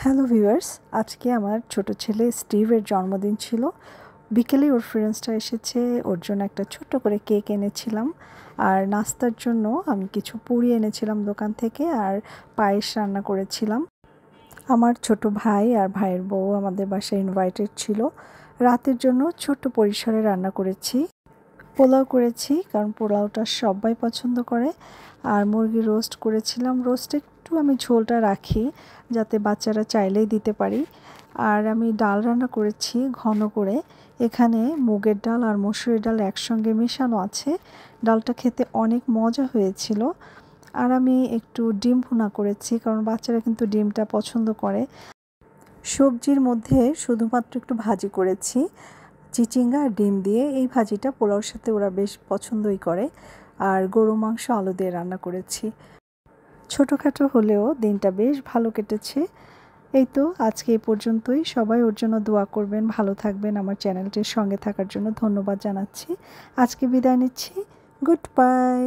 Hello viewers, আজকে আমার ছোট ছেলে স্টিভের জন্মদিন ছিল। বিকেলে ওর ফ্রেন্ডসরা এসেছে, ওর জন্য একটা ছোট্ট করে কেক এনেছিলাম। আর নাস্তার জন্য আমি কিছু পুরি এনেছিলাম দোকান থেকে, আর পায়েস রান্না করেছিলাম। আমার ছোট ভাই আর ভাইয়ের বউ আমাদের বাসায় ইনভাইটেড ছিল। রাতের জন্য ছোট্ট পরিসরে রান্না করেছি। পোলাও করেছি, কারণ পোলাওটা সবাই পছন্দ করে। আর মুরগি রোস্ট করেছিলাম। রোস্টে একটু আমি ঝোলটা রাখি যাতে বাচ্চারা চাইলেই দিতে পারি। আর আমি ডাল রান্না করেছি ঘন করে। এখানে মুগের ডাল আর মসুরের ডাল একসঙ্গে মেশানো আছে। ডালটা খেতে অনেক মজা হয়েছিল। আর আমি একটু ডিম ভুনা করেছি, কারণ বাচ্চারা কিন্তু ডিমটা পছন্দ করে। সবজির মধ্যে শুধুমাত্র একটু ভাজি করেছি চিচিঙ্গা আর ডিম দিয়ে। এই ভাজিটা পোলাওর সাথে ওরা বেশ পছন্দই করে। আর গরু মাংস আলু দিয়ে রান্না করেছি। ছোটোখাটো হলেও দিনটা বেশ ভালো কেটেছে। এই তো আজকে এই পর্যন্তই। সবাই ওর জন্য দোয়া করবেন, ভালো থাকবেন। আমার চ্যানেলটির সঙ্গে থাকার জন্য ধন্যবাদ জানাচ্ছি। আজকে বিদায় নিচ্ছি। Good bye.